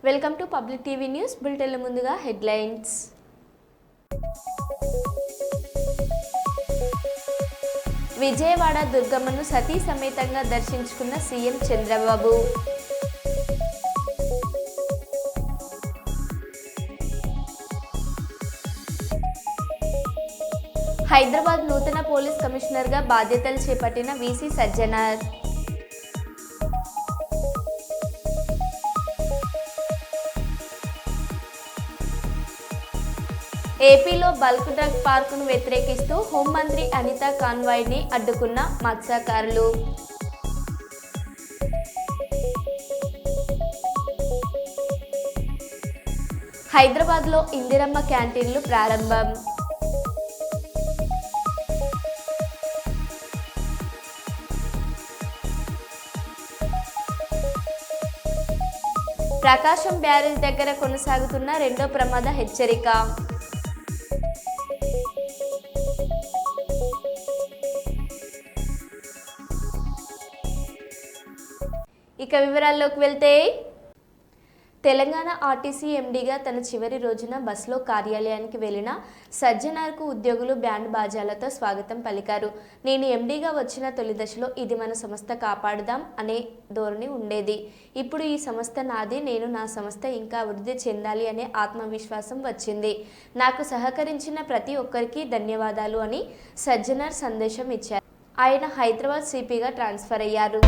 Welcome to public TV news బులెటిన్ల ముందుగా headlines. Vijayawada దుర్గమ్మను సతీ సమేతంగా దర్శించుకున్న సీఎం చంద్రబాబు. హైదరాబాద్ నూతన పోలీస్ కమిషనర్గా బాధ్యతలు చేపట్టిన వీసీ సజ్జనార్. ఏపీలో బల్క్ డ్రగ్ పార్కును వ్యతిరేకిస్తూ హోంమంత్రి అనితా కాన్వాయ్ని అడ్డుకున్న మత్స్యకారులు. హైదరాబాద్లో ఇందిరమ్మ క్యాంటీన్లు ప్రారంభం. ప్రకాశం బ్యారేజ్ దగ్గర కొనసాగుతున్న రెండో ప్రమాద హెచ్చరిక. ఇక వివరాల్లోకి వెళ్తే, తెలంగాణ ఆర్టీసీ ఎండీగా తన చివరి రోజున బస్సులో కార్యాలయానికి వెళ్లిన సజ్జనార్కు ఉద్యోగులు బ్యాండ్ బాజాలతో స్వాగతం పలికారు. నేను ఎండీగా వచ్చిన తొలి దశలో ఇది మన సంస్థ కాపాడుదాం అనే ధోరణి ఉండేది. ఇప్పుడు ఈ సంస్థ నాది, నేను నా సంస్థ ఇంకా అభివృద్ధి చెందాలి అనే ఆత్మవిశ్వాసం వచ్చింది. నాకు సహకరించిన ప్రతి ఒక్కరికి ధన్యవాదాలు అని సజ్జనార్ సందేశం ఇచ్చారు. ఆయన హైదరాబాద్ సిపిగా ట్రాన్స్ఫర్ అయ్యారు.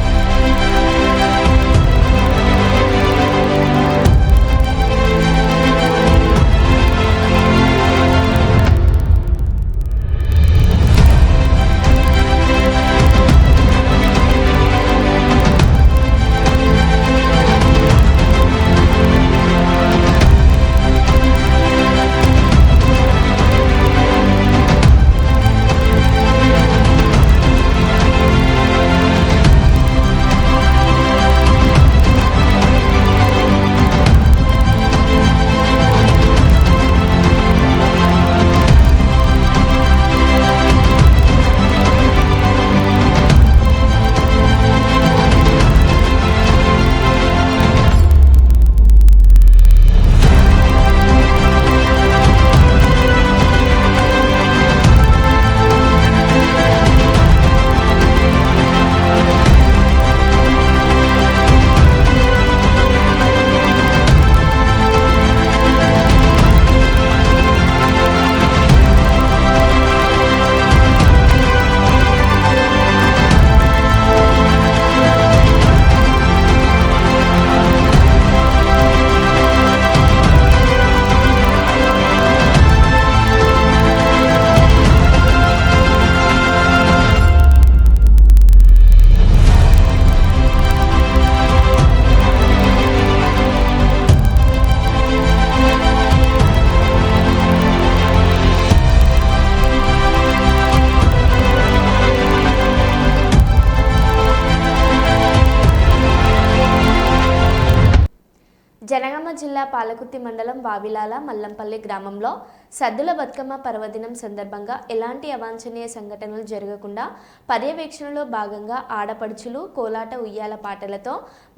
జనగామ జిల్లా పాలకుర్తి మండలం వావిలాల మల్లంపల్లి గ్రామంలో సద్దుల బతుకమ్మ పర్వదినం సందర్భంగా ఎలాంటి అవాంఛనీయ సంఘటనలు జరగకుండా పర్యవేక్షణలో భాగంగా ఆడపడుచులు కోలాట ఉయ్యాల పాటలతో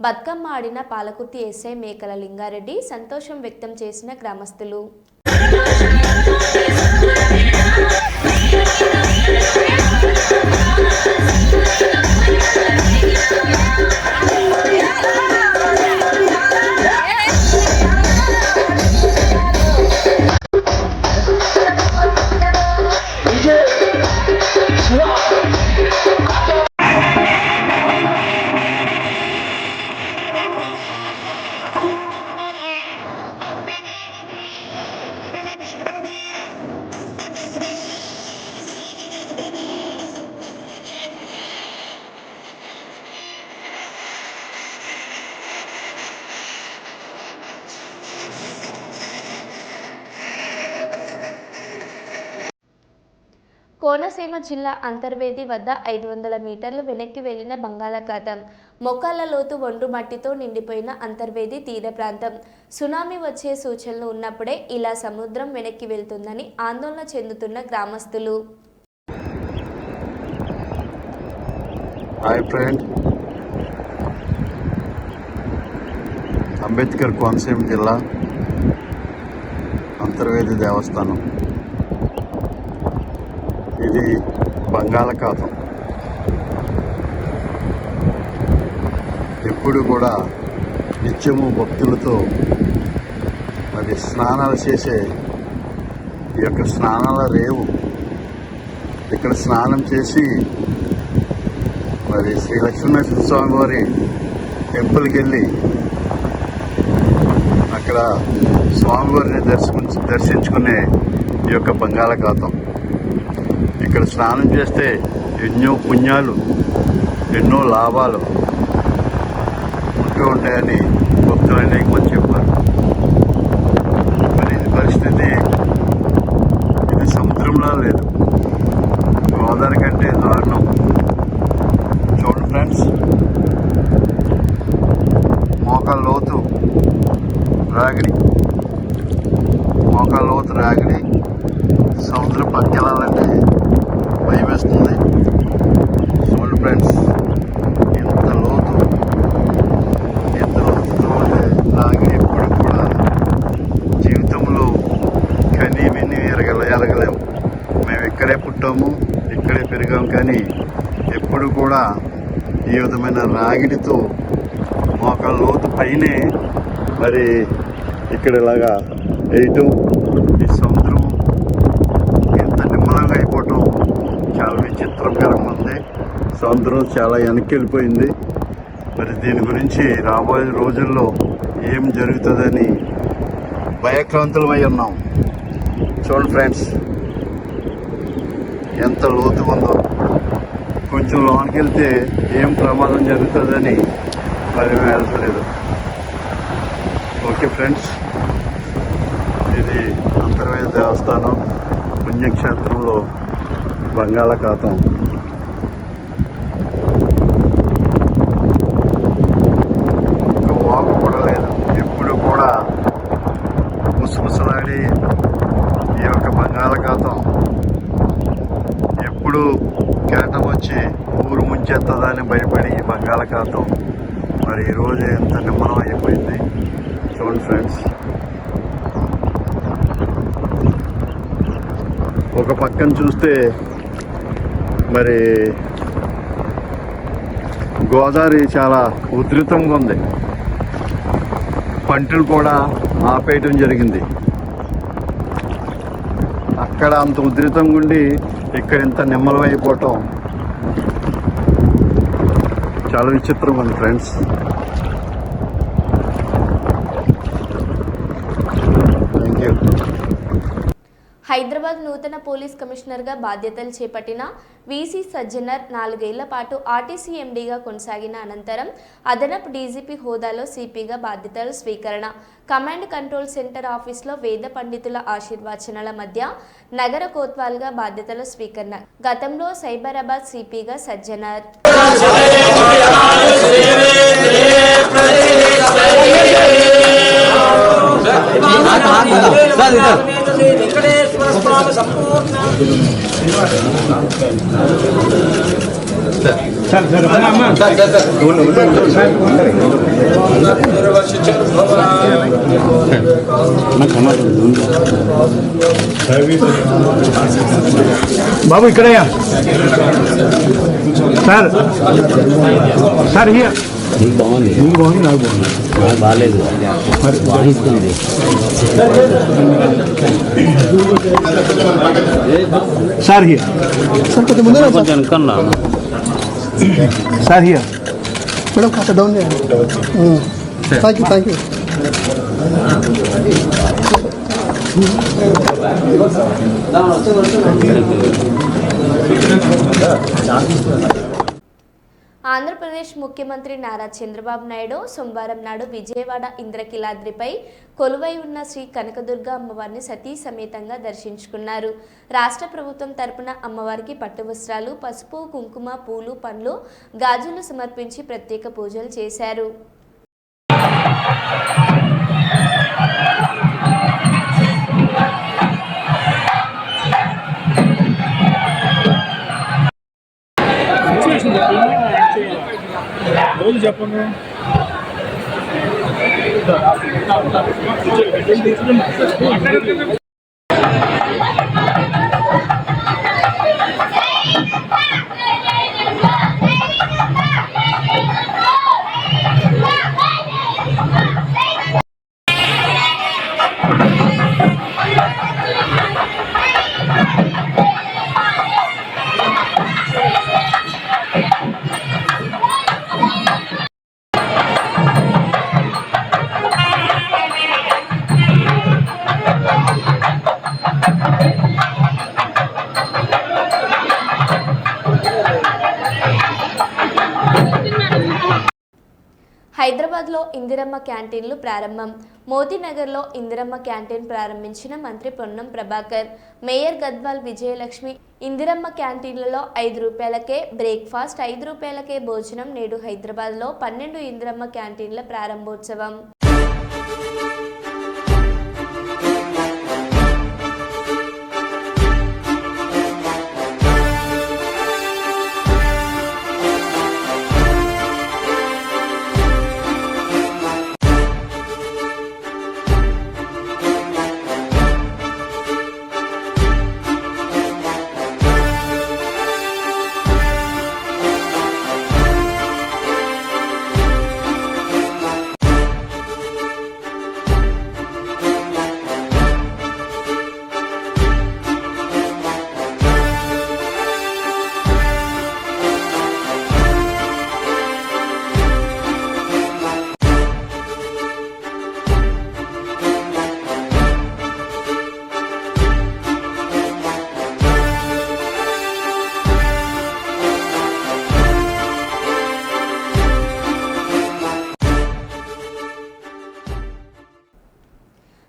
బతుకమ్మ ఆడిన పాలకుర్తి ఎస్ఐ మేకల లింగారెడ్డి సంతోషం వ్యక్తం చేసిన గ్రామస్తులు. కోనసీమ జిల్లా అంతర్వేది వద్ద 500 మీటర్లు వెనక్కి వెళ్లిన బంగాళాఖాతం. మొక్కల లోతు ఒండ్రు మట్టితో నిండిపోయిన అంతర్వేది తీర ప్రాంతం. సునామీ వచ్చే సూచనలు ఉన్నప్పుడే ఇలా సముద్రం వెనక్కి వెళ్తుందని ఆందోళన చెందుతున్న గ్రామస్తులు. హాయ్ ఫ్రెండ్, అంబేద్కర్ కోనసీమ జిల్లా అంతర్వేది దేవస్థానం. ఇది బంగాళాఖాతం. ఎప్పుడు కూడా నిత్యము భక్తులతో మరి స్నానాలు చేసే ఈ యొక్క స్నానాల రేవు. ఇక్కడ స్నానం చేసి మరి శ్రీ లక్ష్మీనరసింహ స్వామి వారి టెంపుల్కి వెళ్ళి అక్కడ స్వామివారిని దర్శించుకునే ఈ యొక్క బంగాళాఖాతం. ఇక్కడ స్నానం చేస్తే ఎన్నో పుణ్యాలు, ఎన్నో లాభాలు ఉంటూ ఉంటాయని భక్తులు అనేక మంది చెప్పారు. మరి ఇది పరిస్థితి ఇది సముద్రంలో లేదు, గోదావరి కంటే దారుణం. చూడండి ఫ్రెండ్స్, మోకాళ్ళ లోతు రాగిడి, మోకాళ్ళ లోతు రాగిడి. సముద్రం పక్కెళ్ళాలంటే భయం వేస్తుంది. చూడండి ఫ్రెండ్స్, ఎంత లోతు ఉంటే రాగిడి ఎప్పుడు కూడా జీవితంలో కని విని ఎరగలేము. మేము ఇక్కడే పుట్టాము, ఇక్కడే పెరిగాము, కానీ ఎప్పుడు కూడా ఈ విధమైన రాగిడితో మోకాళ్ళ లోతు పైనే మరి ఇక్కడ ఇలాగా వేయటం, ఈ సముద్రం ఎంత నిమ్మలంగా అయిపోవటం చాలా విచిత్రకరంగా ఉంది. సముద్రం చాలా వెనక్కి వెళ్ళిపోయింది. మరి దీని గురించి రాబోయే రోజుల్లో ఏం జరుగుతుందని భయక్రాంతులమై ఉన్నాం. చూడండి ఫ్రెండ్స్, ఎంత లోతు ఉందో. కొంచెం లోనికి వెళ్తే ఏం ప్రమాదం జరుగుతుందని మరి మేము వెళ్తలేదు. ఓకే ఫ్రెండ్స్, ఇది అంతర్వేది దేవస్థానం పుణ్యక్షేత్రంలో బంగాళాఖాతం. ఇంకా వాకు కూడా లేదు. ఎప్పుడు కూడా ముసముసలాడి ఈ యొక్క బంగాళాఖాతం ఎప్పుడు కేటం వచ్చి ఊరు ముంచెత్తదని భయపడి ఈ బంగాళాఖాతం మరి ఈరోజు ఎంత నిమ్మలం అయిపోయింది. చూడండి ఫ్రెండ్స్, ఒక పక్కన చూస్తే మరి గోదావరి చాలా ఉధృతంగా ఉంది. పంటలు కూడా ఆపేయటం జరిగింది. అక్కడ అంత ఉధృతంగా ఉండి ఇక్కడ ఇంత నిమ్మలం అయిపోవటం చాలా విచిత్రంగా ఉంది ఫ్రెండ్స్. Thank you. హైదరాబాద్ నూతన పోలీస్ కమిషనర్గా బాధ్యతలు చేపట్టిన వీసీ సజ్జనర్ 4 ఏళ్ల పాటు ఆర్టీసీ ఎండీగా కొనసాగిన అనంతరం అదనపు డీజీపీ హోదాలో సిపిగా బాధ్యతలు స్వీకరణ. కమాండ్ కంట్రోల్ సెంటర్ ఆఫీస్లో వేద పండితుల ఆశీర్వచనాల మధ్య నగర కోత్వాల్గా బాధ్యతల స్వీకరణ. గతంలో సైబరాబాద్ సిపిగా సజ్జనర్. బాబు ఇక్కడయ్యా సార్. సార్ ఇయ్య నీకు బాగుంది, నీకు బాగుంది, నాకు బాగుంది, నాకు బాగాలేదు, మరి బాగుంది. సార్ హియర్, సార్ కొంచెం ముందు కొంచెం అనుకున్నా. సార్ హియర్ మేడం, కాస్త డౌన్ చేయండి. Thank you, thank you. Andhra Pradesh ముఖ్యమంత్రి నారా చంద్రబాబు నాయుడు సోమవారం నాడు విజయవాడ ఇంద్రకీలాద్రిపై కొలువై ఉన్న శ్రీ కనకదుర్గ అమ్మవారిని సతీ సమేతంగా దర్శించుకున్నారు. రాష్ట్ర ప్రభుత్వం తరపున అమ్మవారికి పట్టు వస్త్రాలు, పసుపు, కుంకుమ, పూలు, పండ్లు, గాజులు సమర్పించి ప్రత్యేక పూజలు చేశారు. చెప్పండి. హైదరాబాద్లో ఇందిరమ్మ క్యాంటీన్లు ప్రారంభం. మోతీనగర్లో ఇందిరమ్మ క్యాంటీన్ ప్రారంభించిన మంత్రి పొన్నం ప్రభాకర్. మేయర్ గద్వాల్ విజయలక్ష్మి. ఇందిరమ్మ క్యాంటీన్లలో 5 రూపాయలకే బ్రేక్ఫాస్ట్, 5 రూపాయలకే భోజనం. నేడు హైదరాబాద్లో 12 ఇందిరమ్మ క్యాంటీన్ల ప్రారంభోత్సవం.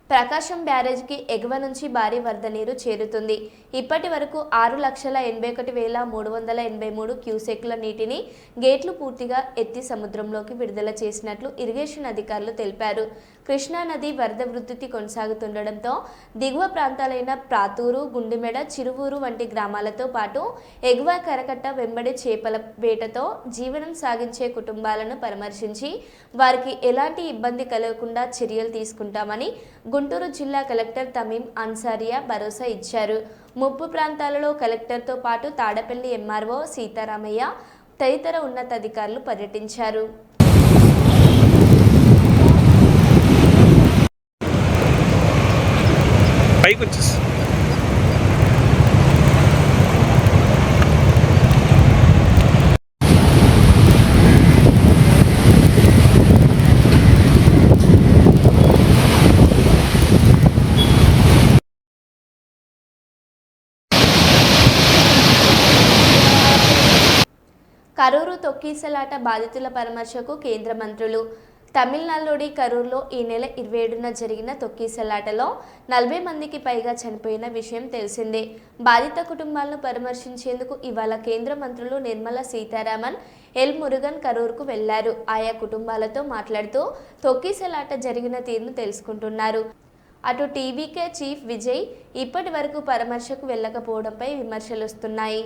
ప్రకాశం బ్యారేజ్కి ఎగువ నుంచి భారీ వరద నీరు చేరుతుంది. ఇప్పటి వరకు 6,81,383 క్యూసెక్ల నీటిని గేట్లు పూర్తిగా ఎత్తి సముద్రంలోకి విడుదల చేసినట్లు ఇరిగేషన్ అధికారులు తెలిపారు. కృష్ణానది వరద వృద్ధి కొనసాగుతుండటంతో దిగువ ప్రాంతాలైన ప్రాతూరు, గుండిమెడ, చిరువూరు వంటి గ్రామాలతో పాటు ఎగువ కరకట్ట వెంబడి చేపల వేటతో జీవనం సాగించే కుటుంబాలను పరామర్శించి వారికి ఎలాంటి ఇబ్బంది కలగకుండా చర్యలు తీసుకుంటామని గుంటూరు జిల్లా కలెక్టర్ తమీం అన్సారియా భరోసా ఇచ్చారు. ముప్పు ప్రాంతాలలో కలెక్టర్తో పాటు తాడపల్లి ఎంఆర్ఓ సీతారామయ్య తదితర ఉన్నతాధికారులు పర్యటించారు. కరూరు తొక్కిసలాట బాధితుల పరామర్శకు కేంద్ర మంత్రులు. తమిళనాడులోని కరూరులో ఈ నెల 27న జరిగిన తొక్కిసలాటలో 40 మందికి పైగా చనిపోయిన విషయం తెలిసిందే. బాధిత కుటుంబాలను పరామర్శించేందుకు ఇవాళ కేంద్ర మంత్రులు నిర్మలా సీతారామన్, ఎల్ మురుగన్ కరూరుకు వెళ్లారు. ఆయా కుటుంబాలతో మాట్లాడుతూ తొక్కిసలాట జరిగిన తీరును తెలుసుకుంటున్నారు. అటు టీవీకే చీఫ్ విజయ్ ఇప్పటి వరకు పరామర్శకు వెళ్లకపోవడంపై విమర్శలు వస్తున్నాయి.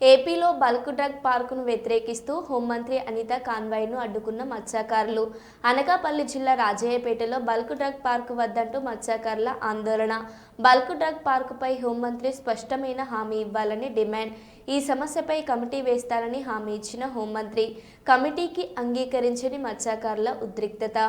ఏపీలో బల్క్ డ్రగ్ పార్కును వ్యతిరేకిస్తూ హోంమంత్రి అనిత కాన్వాయ్ను అడ్డుకున్న మత్స్యకారులు. అనకాపల్లి జిల్లా రాజయ్యపేటలో బల్క్ డ్రగ్ పార్కు వద్దంటూ మత్స్యకారుల ఆందోళన. బల్క్ డ్రగ్ పార్కుపై హోంమంత్రి స్పష్టమైన హామీ ఇవ్వాలని డిమాండ్. ఈ సమస్యపై కమిటీ వేస్తారని హామీ ఇచ్చిన హోంమంత్రి కమిటీకి అంగీకరించని మత్స్యకారుల ఉద్రిక్తత.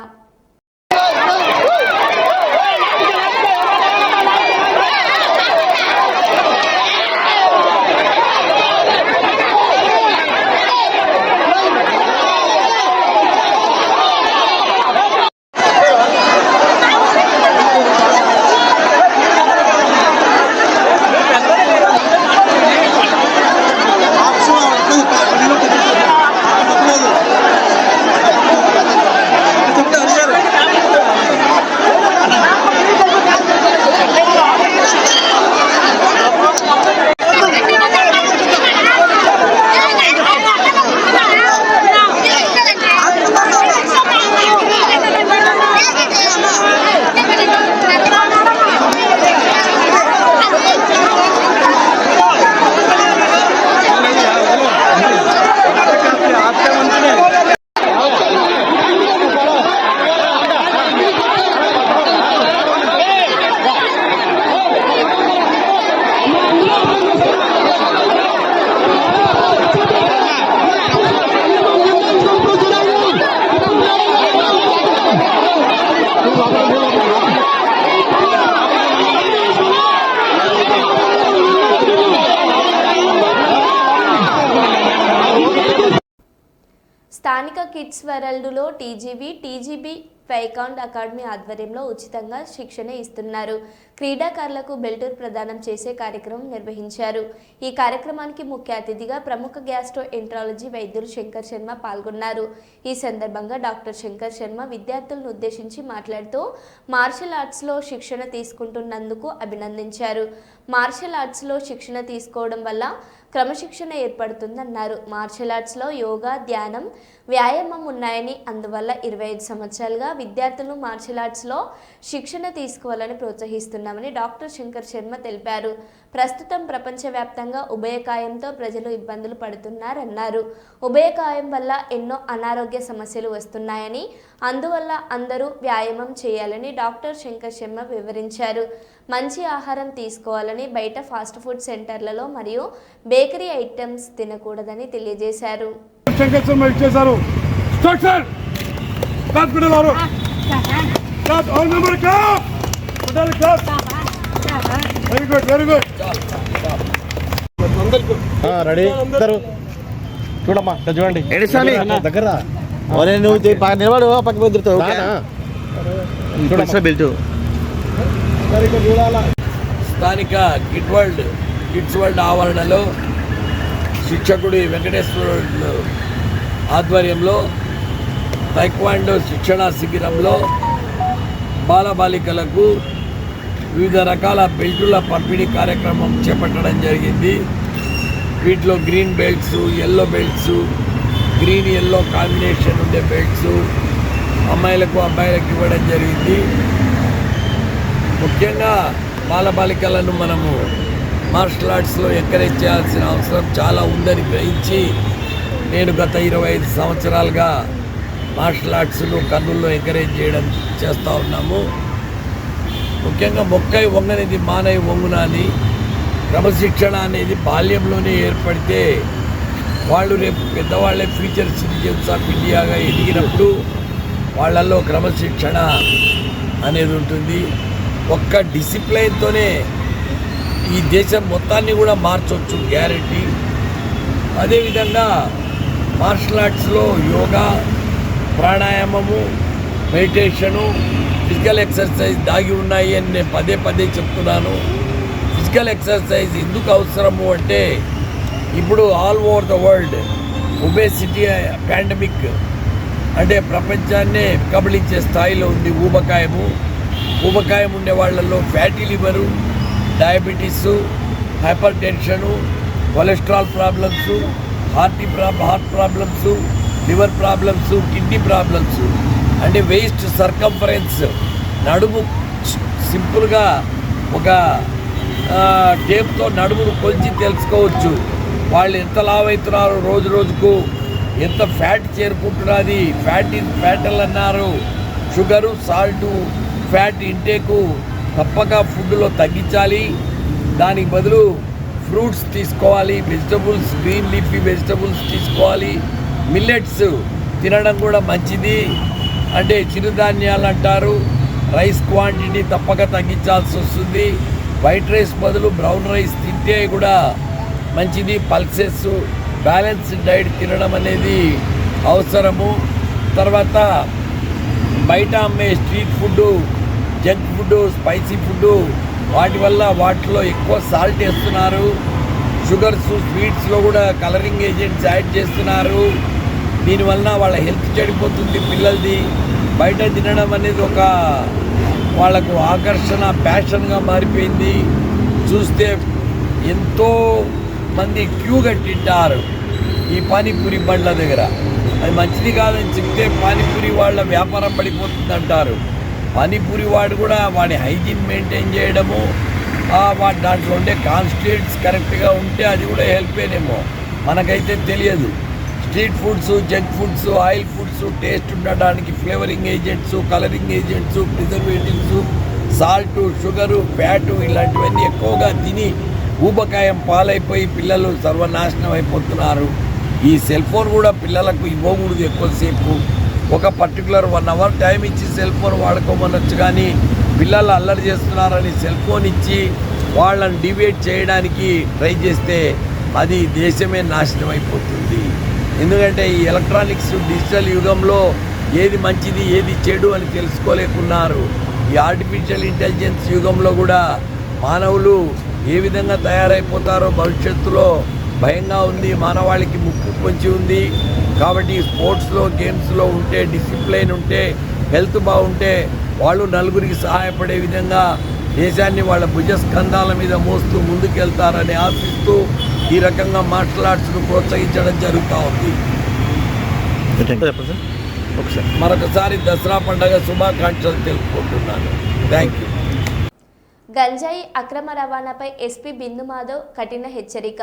స్థానిక కిడ్స్ వరల్డ్లో టీజీబీ ఫైకాండ్ అకాడమీ ఆధ్వర్యంలో ఉచితంగా శిక్షణ ఇస్తున్నారు. క్రీడాకారులకు బెల్టూర్ ప్రదానం చేసే కార్యక్రమం నిర్వహించారు. ఈ కార్యక్రమానికి ముఖ్య అతిథిగా ప్రముఖ గ్యాస్ట్రో ఎంట్రాలజీ వైద్యులు శంకర్ శర్మ పాల్గొన్నారు. ఈ సందర్భంగా డాక్టర్ శంకర్ శర్మ విద్యార్థులను ఉద్దేశించి మాట్లాడుతూ మార్షల్ ఆర్ట్స్లో శిక్షణ తీసుకుంటున్నందుకు అభినందించారు. మార్షల్ ఆర్ట్స్లో శిక్షణ తీసుకోవడం వల్ల క్రమశిక్షణ ఏర్పడుతుందన్నారు. మార్షల్ ఆర్ట్స్లో యోగా, ధ్యానం, వ్యాయామం ఉన్నాయని, అందువల్ల 25 సంవత్సరాలుగా విద్యార్థులు మార్షల్ ఆర్ట్స్లో శిక్షణ తీసుకోవాలని ప్రోత్సహిస్తున్నామని డాక్టర్ శంకర్ శర్మ తెలిపారు. ప్రస్తుతం ప్రపంచవ్యాప్తంగా ఉభయకాయంతో ప్రజలు ఇబ్బందులు పడుతున్నారన్నారు. ఉభయకాయం వల్ల ఎన్నో అనారోగ్య సమస్యలు వస్తున్నాయని, అందువల్ల అందరూ వ్యాయామం చేయాలని డాక్టర్ శంకర్ శర్మ వివరించారు. మంచి ఆహారం తీసుకోవాలని, బయట ఫాస్ట్ ఫుడ్ సెంటర్లలో మరియు బేకరీ ఐటమ్స్ తినకూడదని తెలియజేశారు. రెడీ చూడమ్మా చూడండి దగ్గర నువ్వు నిలబడు పక్క బెదురుతావు స్థానిక కిడ్స్ వరల్డ్ ఆవరణలో శిక్షకుడి వెంకటేశ్వరుడు ఆధ్వర్యంలో టైక్వాండో శిక్షణా శిబిరంలో బాలబాలికలకు వివిధ రకాల బెల్టుల పంపిణీ కార్యక్రమం చేపట్టడం జరిగింది. వీటిలో green belts, yellow belts, green yellow combination ఉండే బెల్ట్స్ అమ్మాయిలకు అబ్బాయిలకు ఇవ్వడం జరిగింది. ముఖ్యంగా బాలబాలికలను మనము మార్షల్ ఆర్ట్స్లో ఎంకరేజ్ చేయాల్సిన అవసరం చాలా ఉందని గ్రహించి నేను గత 25 సంవత్సరాలుగా మార్షల్ ఆర్ట్స్ను కర్నూలులో ఎంకరేజ్ చేస్తూ ఉన్నాము. ముఖ్యంగా మొక్కై వంగనిది మానై వంగున అని క్రమశిక్షణ అనేది బాల్యంలోనే ఏర్పడితే వాళ్ళు రేపు పెద్దవాళ్ళే ఫ్యూచర్ సిటిజన్స్ ఆఫ్ ఇండియాగా ఎదిగినప్పుడు వాళ్ళల్లో క్రమశిక్షణ అనేది ఉంటుంది. ఒక్క డిసిప్లైన్తోనే ఈ దేశం మొత్తాన్ని కూడా మార్చవచ్చు గ్యారెంటీ. అదేవిధంగా మార్షల్ ఆర్ట్స్లో యోగా, ప్రాణాయామము, మెడిటేషను, ఫిజికల్ ఎక్సర్సైజ్ దాగి ఉన్నాయి అని నేను పదే పదే చెప్తున్నాను. ఫిజికల్ ఎక్సర్సైజ్ ఎందుకు అవసరము అంటే ఇప్పుడు all over the world obesity pandemic అంటే ప్రపంచాన్నే కబళించే స్థాయిలో ఉంది. ఊబకాయం ఉండే వాళ్ళల్లో fatty liver, diabetes, hyper tension, cholesterol problems, heart problems, liver problems, kidney problems అంటే వేస్ట్ సర్కంఫరెన్స్ నడుము సింపుల్గా ఒక టేప్తో నడుమును కొలిచి తెలుసుకోవచ్చు. వాళ్ళు ఎంత లావ్ అవుతున్నారు, రోజు రోజుకు ఎంత ఫ్యాట్ చేరుకుంటున్నది. ఫ్యాటల్ అన్నారు. షుగరు, సాల్టు, ఫ్యాట్ ఇంటేకు తప్పక ఫుడ్లో తగ్గించాలి. దానికి బదులు ఫ్రూట్స్ తీసుకోవాలి, వెజిటబుల్స్, గ్రీన్ లీఫీ వెజిటబుల్స్ తీసుకోవాలి. మిల్లెట్స్ తినడం కూడా మంచిది. అంటే చిరుధాన్యాలు అంటారు. రైస్ క్వాంటిటీ తప్పక తగ్గించాల్సి వస్తుంది. వైట్ రైస్ బదులు బ్రౌన్ రైస్ తింటే కూడా మంచిది. పల్సెస్, బ్యాలెన్స్డ్ డైట్ తినడం అనేది అవసరము. తర్వాత బయట అమ్మే street food, junk food, spicy food, వాటి వల్ల వాటిలో ఎక్కువ సాల్ట్ వేస్తున్నారు. షుగర్స్, స్వీట్స్లో కూడా కలరింగ్ ఏజెంట్స్ యాడ్ చేస్తున్నారు. దీనివల్ల వాళ్ళ హెల్త్ చెడిపోతుంది పిల్లలది. బయట తినడం అనేది ఒక వాళ్ళకు ఆకర్షణ, ప్యాషన్గా మారిపోయింది. చూస్తే ఎంతో మంది క్యూ కట్టింటారు ఈ పానీపూరి బండ్ల దగ్గర. అది మంచిది కాదని చెప్తే పానీపూరి వాళ్ళ వ్యాపారం పడిపోతుంది అంటారు. పానీపూరి వాడు కూడా వాడి హైజీన్ మెయింటైన్ చేయడము, వాటి దాంట్లో ఉండే కాన్స్టిట్యూయెంట్స్ కరెక్ట్గా ఉంటే అది కూడా హెల్ప్ అయ్యేమో, మనకైతే తెలియదు. Street foods, junk foods, oil foods taste ఉండడానికి flavouring agents, colouring agents, preservatives, salt, sugar, fat ఇలాంటివన్నీ ఎక్కువగా తిని ఊబకాయం పాలైపోయి పిల్లలు సర్వనాశనం అయిపోతున్నారు. ఈ సెల్ ఫోన్ కూడా పిల్లలకు ఇవ్వకూడదు ఎక్కువసేపు. ఒక పర్టికులర్ 1 అవర్ టైం ఇచ్చి సెల్ ఫోన్ వాడుకోమనొచ్చు, కానీ పిల్లలు అల్లరి చేస్తున్నారని సెల్ ఫోన్ ఇచ్చి వాళ్ళని డివేట్ చేయడానికి ట్రై చేస్తే అది దేశమే నాశనం అయిపోతుంది. ఎందుకంటే ఈ ఎలక్ట్రానిక్స్, డిజిటల్ యుగంలో ఏది మంచిది ఏది చెడు అని తెలుసుకోలేకున్నారు. ఈ ఆర్టిఫిషియల్ ఇంటెలిజెన్స్ యుగంలో కూడా మానవులు ఏ విధంగా తయారైపోతారో భవిష్యత్తులో భయంగా ఉంది. మానవాళికి ముప్పు పొంచి ఉంది. కాబట్టి స్పోర్ట్స్లో, గేమ్స్లో ఉంటే, డిసిప్లైన్ ఉంటే, హెల్త్ బాగుంటే వాళ్ళు నలుగురికి సహాయపడే విధంగా దేశాన్ని వాళ్ళ భుజస్కంధాల మీద మోస్తూ ముందుకెళ్తారని ఆశిస్తూ ఈ రకంగా మార్షల్ ఆర్ట్స్ను ప్రోత్సహించడం జరుగుతూ ఉంది. మరొకసారి దసరా పండుగ శుభాకాంక్షలు తెలుపుకుంటున్నాను. Thank you. గంజాయి అక్రమ రవాణాపై ఎస్పీ బిందు మాధవ్ కఠిన హెచ్చరిక.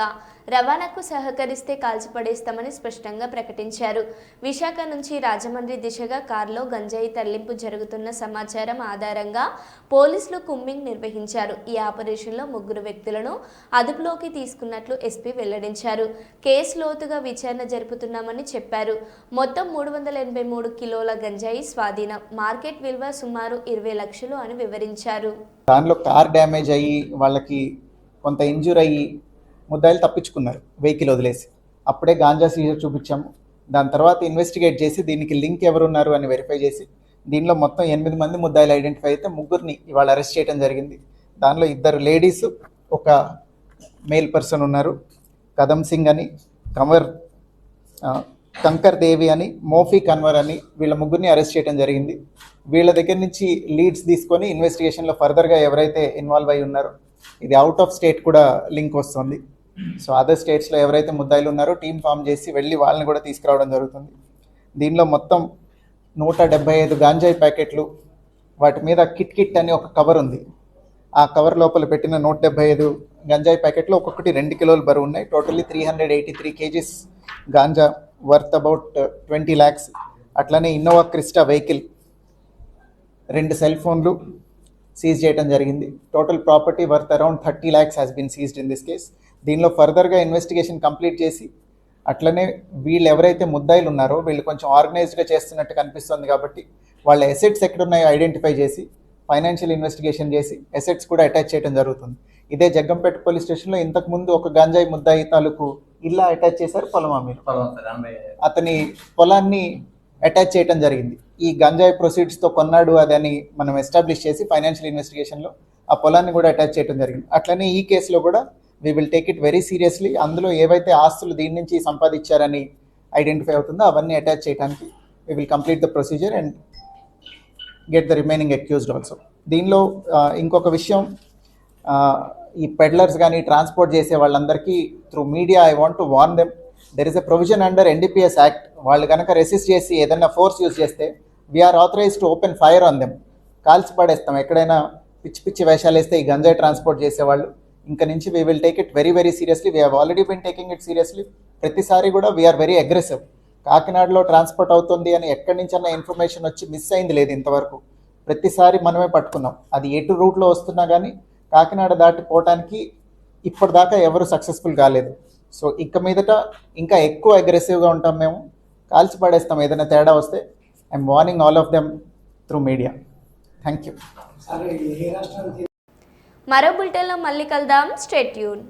రవాణాకు సహకరిస్తే కాల్చిపడేస్తామని స్పష్టంగా ప్రకటించారు. విశాఖ నుంచి రాజమండ్రి దిశగా కారులో గంజాయి తరలింపు జరుగుతున్న సమాచారం ఆధారంగా పోలీసులు కుమ్మింగ్ నిర్వహించారు. ఈ ఆపరేషన్లో 3 వ్యక్తులను అదుపులోకి తీసుకున్నట్లు ఎస్పీ వెల్లడించారు. కేసు లోతుగా విచారణ జరుపుతున్నామని చెప్పారు. మొత్తం 383 కిలోల గంజాయి స్వాధీనం. మార్కెట్ విలువ సుమారు 20 లక్షలు అని వివరించారు. దానిలో కార్ డ్యామేజ్ అయ్యి వాళ్ళకి కొంత ఇంజూర్ అయ్యి ముద్దాయిలు తప్పించుకున్నారు వెహికల్ వదిలేసి. అప్పుడే గాంజా సీజర్ చూపించాము. దాని తర్వాత ఇన్వెస్టిగేట్ చేసి దీనికి లింక్ ఎవరున్నారు అని వెరిఫై చేసి దీనిలో మొత్తం 8 మంది ముద్దాయిలు ఐడెంటిఫై అయితే 3ని ఇవాళ అరెస్ట్ చేయడం జరిగింది. దానిలో 2 లేడీస్, ఒక మేల్ పర్సన్ ఉన్నారు. కదమ్ సింగ్ అని, కంకర్ దేవి అని, మోఫీ కన్వర్ అని, వీళ్ళ 3ని అరెస్ట్ చేయడం జరిగింది. వీళ్ళ దగ్గర నుంచి లీడ్స్ తీసుకొని ఇన్వెస్టిగేషన్లో ఫర్దర్గా ఎవరైతే ఇన్వాల్వ్ అయి ఉన్నారో, ఇది అవుట్ ఆఫ్ స్టేట్ కూడా లింక్ వస్తుంది. సో అదర్ స్టేట్స్లో ఎవరైతే ముద్దాయిలు ఉన్నారో టీం ఫామ్ చేసి వెళ్ళి వాళ్ళని కూడా తీసుకురావడం జరుగుతుంది. దీనిలో మొత్తం 175 గాంజాయి ప్యాకెట్లు, వాటి మీద కిట్ అని ఒక కవర్ ఉంది. ఆ కవర్ లోపల పెట్టిన 175 గంజాయి ప్యాకెట్లు ఒక్కొక్కటి 2 కిలోలు బరువు ఉన్నాయి. Totally 383 kgs ganja worth about 20 lakhs. అట్లనే ఇన్నోవా క్రిస్టా వెహికల్, 2 సెల్ ఫోన్లు సీజ్ చేయడం జరిగింది. Total property worth around 30 lakhs has been seized in this case. దీనిలో ఫర్దర్గా ఇన్వెస్టిగేషన్ కంప్లీట్ చేసి అట్లనే వీళ్ళు ఎవరైతే ముద్దాయిలు ఉన్నారో వీళ్ళు కొంచెం ఆర్గనైజ్డ్గా చేస్తున్నట్టు కనిపిస్తుంది. కాబట్టి వాళ్ళ ఎసెట్స్ ఎక్కడున్నాయో ఐడెంటిఫై చేసి ఫైనాన్షియల్ ఇన్వెస్టిగేషన్ చేసి ఎసెట్స్ కూడా అటాచ్ చేయడం జరుగుతుంది. ఇదే జగ్గంపేట పోలీస్ స్టేషన్లో ఇంతకుముందు ఒక గంజాయి ముద్దాయి తాలూకు ఇల్లా అటాచ్ చేశారు. పొలమా మీరు అతని పొలాన్ని అటాచ్ చేయడం జరిగింది. ఈ గంజాయి ప్రొసీడ్స్తో కొన్నాడు అదని మనం ఎస్టాబ్లిష్ చేసి ఫైనాన్షియల్ ఇన్వెస్టిగేషన్లో ఆ పొలాన్ని కూడా అటాచ్ చేయడం జరిగింది. అట్లనే ఈ కేసులో కూడా we will take it very seriously. అందులో ఏవైతే ఆస్తులు దీని నుంచి సంపాదించారని ఐడెంటిఫై అవుతుందో అవన్నీ అటాచ్ చేయడానికి we will complete the procedure and get the remaining accused also. దీనిలో ఇంకొక విషయం, ఈ పెడ్లర్స్ కానీ ట్రాన్స్పోర్ట్ చేసే వాళ్ళందరికీ through media I want to warn them, there is a provision under NDPS act. వాళ్ళు కనుక రెసిస్ట్ చేసి ఏదైనా ఫోర్స్ యూజ్ చేస్తే we are authorise to open fire on them. కాల్చి పడేస్తాం. ఎక్కడైనా పిచ్చి వేషాలు వేస్తే ఈ గంజాయి ట్రాన్స్పోర్ట్ చేసేవాళ్ళు ఇంక నుంచి we will take it very very seriously. We have already been taking it seriously. ప్రతిసారి కూడా వీఆర్ వెరీ అగ్రెసివ్. కాకినాడలో ట్రాన్స్పోర్ట్ అవుతుంది అని ఎక్కడి నుంచన్నా ఇన్ఫర్మేషన్ వచ్చి మిస్ అయింది లేదు ఇంతవరకు. ప్రతిసారి మనమే పట్టుకున్నాం. అది ఎటు రూట్లో వస్తున్నా కానీ కాకినాడ దాటిపోవటానికి ఇప్పటిదాకా ఎవరు సక్సెస్ఫుల్ కాలేదు. సో ఇక మీదట ఇంకా ఎక్కువ అగ్రెసివ్గా ఉంటాం, మేము కాల్చి పడేస్తాం ఏదైనా తేడా వస్తే. I'm warning all of them through media. Thank you. మరో బులెటిన్లో మళ్ళీ కలుద్దాం. Stay tune.